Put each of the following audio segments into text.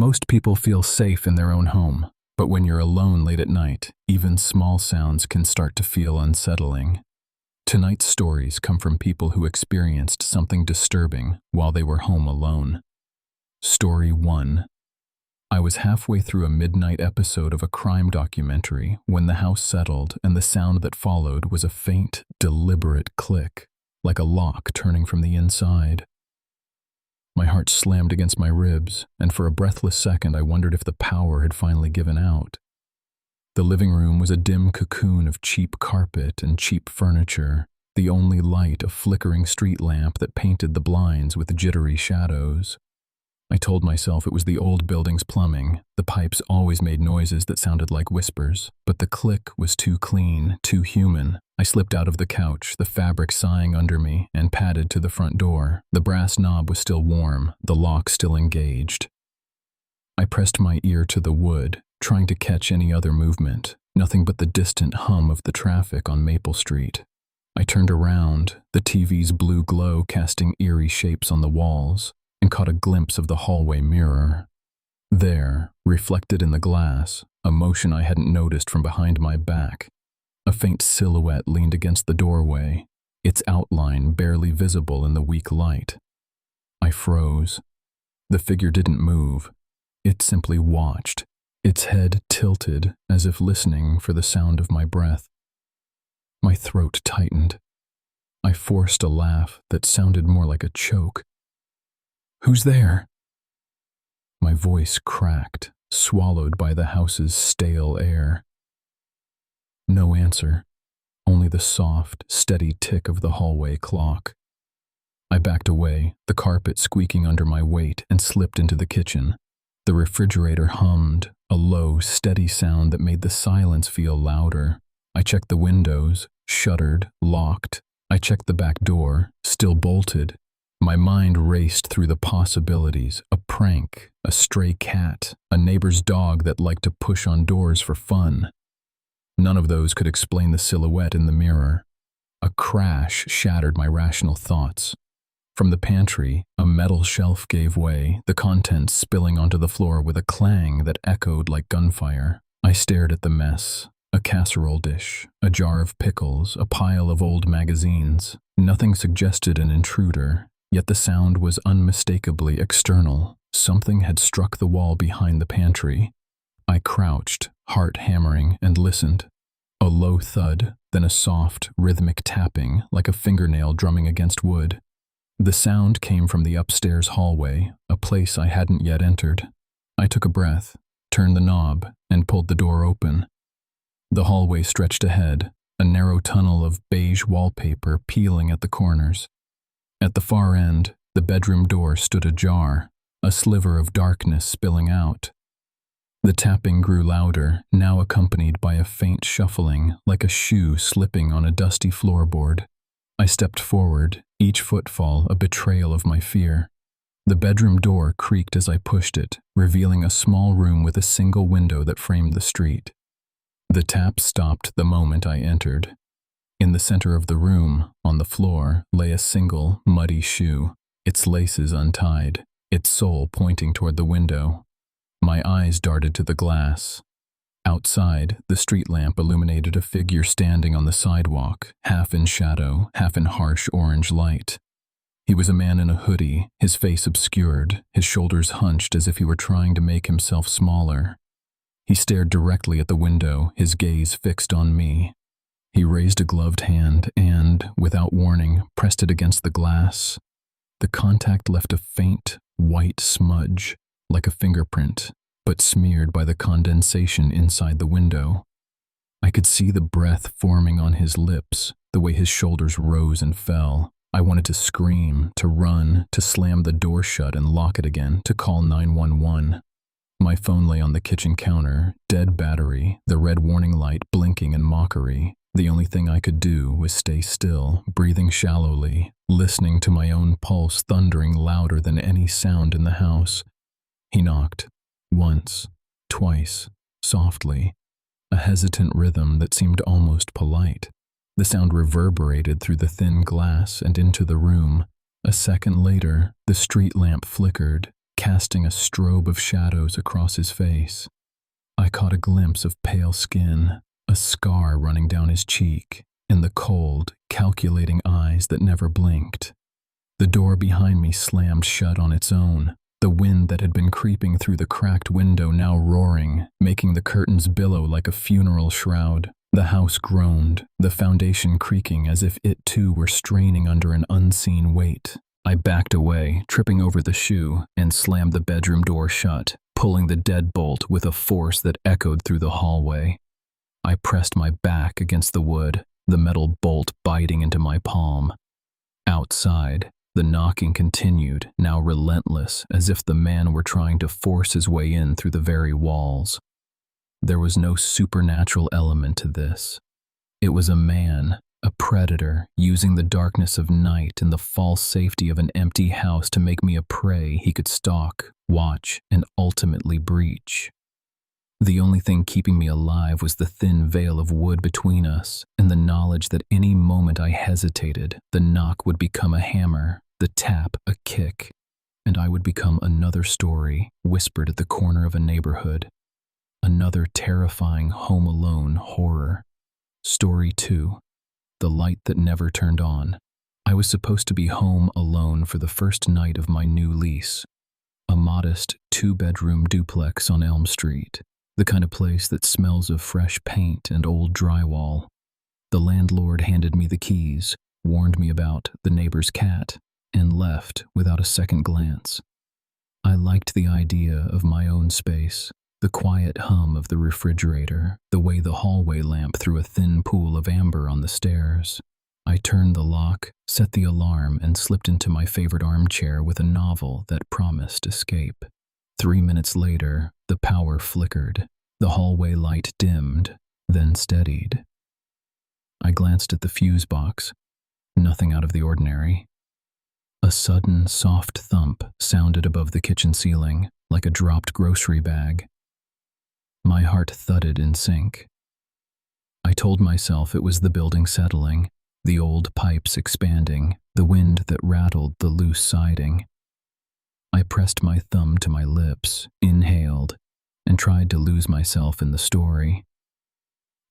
Most people feel safe in their own home, but when you're alone late at night, even small sounds can start to feel unsettling. Tonight's stories come from people who experienced something disturbing while they were home alone. Story 1. I was halfway through a midnight episode of a crime documentary when the house settled, and the sound that followed was a faint, deliberate click, like a lock turning from the inside. My heart slammed against my ribs, and for a breathless second I wondered if the power had finally given out. The living room was a dim cocoon of cheap carpet and cheap furniture, the only light a flickering street lamp that painted the blinds with jittery shadows. I told myself it was the old building's plumbing. The pipes always made noises that sounded like whispers, but the click was too clean, too human. I slipped out of the couch, the fabric sighing under me, and padded to the front door. The brass knob was still warm, the lock still engaged. I pressed my ear to the wood, trying to catch any other movement, nothing but the distant hum of the traffic on Maple Street. I turned around, the TV's blue glow casting eerie shapes on the walls, and caught a glimpse of the hallway mirror. There, reflected in the glass, a motion I hadn't noticed from behind my back. A faint silhouette leaned against the doorway, its outline barely visible in the weak light. I froze. The figure didn't move. It simply watched, its head tilted as if listening for the sound of my breath. My throat tightened. I forced a laugh that sounded more like a choke. "Who's there?" My voice cracked, swallowed by the house's stale air. No answer, only the soft, steady tick of the hallway clock. I backed away, the carpet squeaking under my weight, and slipped into the kitchen. The refrigerator hummed, a low, steady sound that made the silence feel louder. I checked the windows, shuttered, locked. I checked the back door, still bolted. My mind raced through the possibilities: a prank, a stray cat, a neighbor's dog that liked to push on doors for fun. None of those could explain the silhouette in the mirror. A crash shattered my rational thoughts. From the pantry, a metal shelf gave way, the contents spilling onto the floor with a clang that echoed like gunfire. I stared at the mess: a casserole dish, a jar of pickles, a pile of old magazines. Nothing suggested an intruder. Yet the sound was unmistakably external. Something had struck the wall behind the pantry. I crouched, heart hammering, and listened. A low thud, then a soft, rhythmic tapping, like a fingernail drumming against wood. The sound came from the upstairs hallway, a place I hadn't yet entered. I took a breath, turned the knob, and pulled the door open. The hallway stretched ahead, a narrow tunnel of beige wallpaper peeling at the corners. At the far end, the bedroom door stood ajar, a sliver of darkness spilling out. The tapping grew louder, now accompanied by a faint shuffling, like a shoe slipping on a dusty floorboard. I stepped forward, each footfall a betrayal of my fear. The bedroom door creaked as I pushed it, revealing a small room with a single window that framed the street. The tap stopped the moment I entered. In the center of the room, on the floor, lay a single, muddy shoe, its laces untied, its sole pointing toward the window. My eyes darted to the glass. Outside, the street lamp illuminated a figure standing on the sidewalk, half in shadow, half in harsh orange light. He was a man in a hoodie, his face obscured, his shoulders hunched as if he were trying to make himself smaller. He stared directly at the window, his gaze fixed on me. He raised a gloved hand and, without warning, pressed it against the glass. The contact left a faint, white smudge, like a fingerprint, but smeared by the condensation inside the window. I could see the breath forming on his lips, the way his shoulders rose and fell. I wanted to scream, to run, to slam the door shut and lock it again, to call 911. My phone lay on the kitchen counter, dead battery, the red warning light blinking in mockery. The only thing I could do was stay still, breathing shallowly, listening to my own pulse thundering louder than any sound in the house. He knocked. Once, twice, softly, a hesitant rhythm that seemed almost polite. The sound reverberated through the thin glass and into the room. A second later, the street lamp flickered, casting a strobe of shadows across his face. I caught a glimpse of pale skin, a scar running down his cheek, and the cold, calculating eyes that never blinked. The door behind me slammed shut on its own, the wind that had been creeping through the cracked window now roaring, making the curtains billow like a funeral shroud. The house groaned, the foundation creaking as if it too were straining under an unseen weight. I backed away, tripping over the shoe, and slammed the bedroom door shut, pulling the deadbolt with a force that echoed through the hallway. I pressed my back against the wood, the metal bolt biting into my palm. Outside, the knocking continued, now relentless, as if the man were trying to force his way in through the very walls. There was no supernatural element to this. It was a man, a predator, using the darkness of night and the false safety of an empty house to make me a prey he could stalk, watch, and ultimately breach. The only thing keeping me alive was the thin veil of wood between us, and the knowledge that any moment I hesitated, the knock would become a hammer, the tap a kick, and I would become another story whispered at the corner of a neighborhood. Another terrifying Home Alone horror. Story 2. The light that never turned on. I was supposed to be home alone for the first night of my new lease. A modest 2-bedroom duplex on Elm Street. The kind of place that smells of fresh paint and old drywall. The landlord handed me the keys, warned me about the neighbor's cat, and left without a second glance. I liked the idea of my own space, the quiet hum of the refrigerator, the way the hallway lamp threw a thin pool of amber on the stairs. I turned the lock, set the alarm, and slipped into my favorite armchair with a novel that promised escape. 3 minutes later, the power flickered. The hallway light dimmed, then steadied. I glanced at the fuse box. Nothing out of the ordinary. A sudden, soft thump sounded above the kitchen ceiling, like a dropped grocery bag. My heart thudded in sync. I told myself it was the building settling, the old pipes expanding, the wind that rattled the loose siding. I pressed my thumb to my lips, inhaled, and tried to lose myself in the story.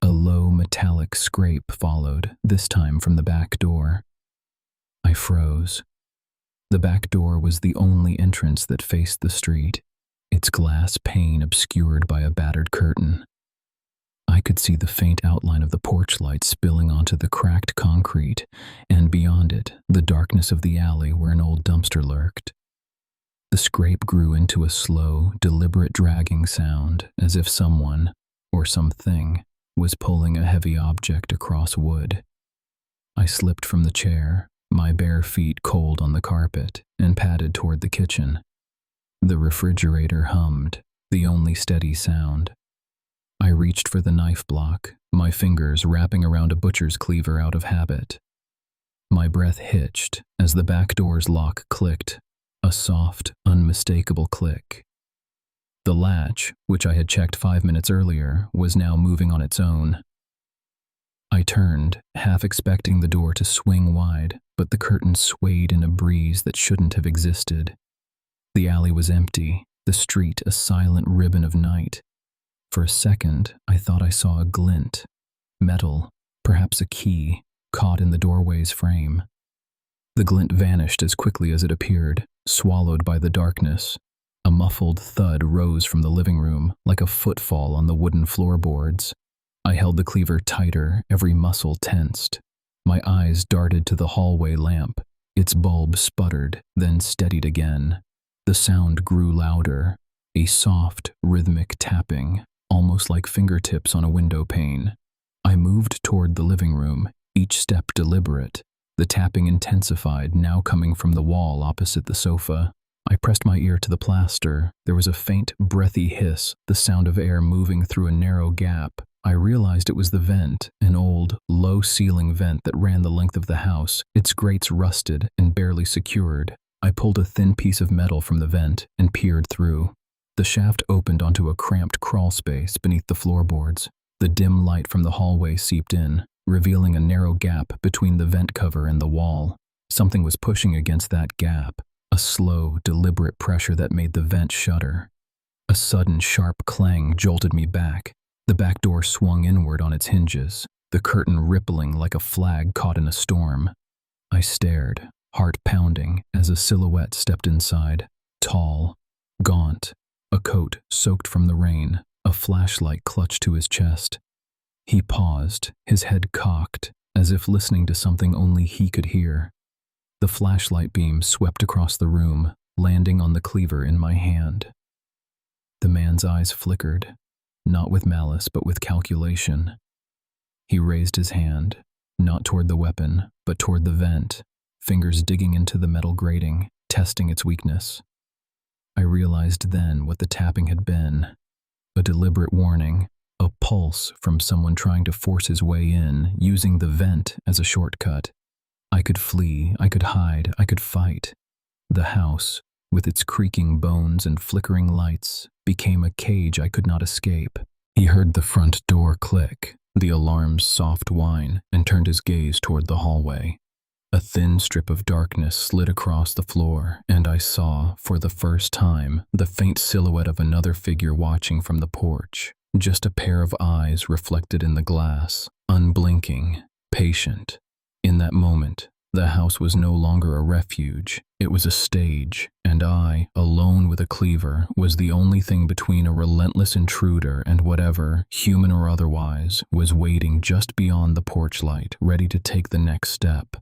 A low metallic scrape followed, this time from the back door. I froze. The back door was the only entrance that faced the street, its glass pane obscured by a battered curtain. I could see the faint outline of the porch light spilling onto the cracked concrete, and beyond it, the darkness of the alley where an old dumpster lurked. The scrape grew into a slow, deliberate dragging sound, as if someone, or something, was pulling a heavy object across wood. I slipped from the chair, my bare feet cold on the carpet, and padded toward the kitchen. The refrigerator hummed, the only steady sound. I reached for the knife block, my fingers wrapping around a butcher's cleaver out of habit. My breath hitched as the back door's lock clicked, a soft, unmistakable click. The latch, which I had checked 5 minutes earlier, was now moving on its own. I turned, half expecting the door to swing wide, but the curtain swayed in a breeze that shouldn't have existed. The alley was empty, the street a silent ribbon of night. For a second, I thought I saw a glint. Metal, perhaps a key, caught in the doorway's frame. The glint vanished as quickly as it appeared, swallowed by the darkness. A muffled thud rose from the living room, like a footfall on the wooden floorboards. I held the cleaver tighter, every muscle tensed. My eyes darted to the hallway lamp. Its bulb sputtered, then steadied again. The sound grew louder, a soft, rhythmic tapping, almost like fingertips on a window pane. I moved toward the living room, each step deliberate. The tapping intensified, now coming from the wall opposite the sofa. I pressed my ear to the plaster. There was a faint, breathy hiss, the sound of air moving through a narrow gap. I realized it was the vent, an old, low-ceiling vent that ran the length of the house, its grates rusted and barely secured. I pulled a thin piece of metal from the vent and peered through. The shaft opened onto a cramped crawl space beneath the floorboards. The dim light from the hallway seeped in, revealing a narrow gap between the vent cover and the wall. Something was pushing against that gap, a slow, deliberate pressure that made the vent shudder. A sudden, sharp clang jolted me back. The back door swung inward on its hinges, the curtain rippling like a flag caught in a storm. I stared, heart pounding, as a silhouette stepped inside, tall, gaunt, a coat soaked from the rain, a flashlight clutched to his chest. He paused, his head cocked, as if listening to something only he could hear. The flashlight beam swept across the room, landing on the cleaver in my hand. The man's eyes flickered, not with malice but with calculation. He raised his hand, not toward the weapon, but toward the vent, fingers digging into the metal grating, testing its weakness. I realized then what the tapping had been, a deliberate warning, a pulse from someone trying to force his way in, using the vent as a shortcut. I could flee, I could hide, I could fight. The house, with its creaking bones and flickering lights, became a cage I could not escape. He heard the front door click, the alarm's soft whine, and turned his gaze toward the hallway. A thin strip of darkness slid across the floor, and I saw, for the first time, the faint silhouette of another figure watching from the porch. Just a pair of eyes reflected in the glass, unblinking, patient. In that moment, the house was no longer a refuge, it was a stage, and I, alone with a cleaver, was the only thing between a relentless intruder and whatever, human or otherwise, was waiting just beyond the porch light, ready to take the next step.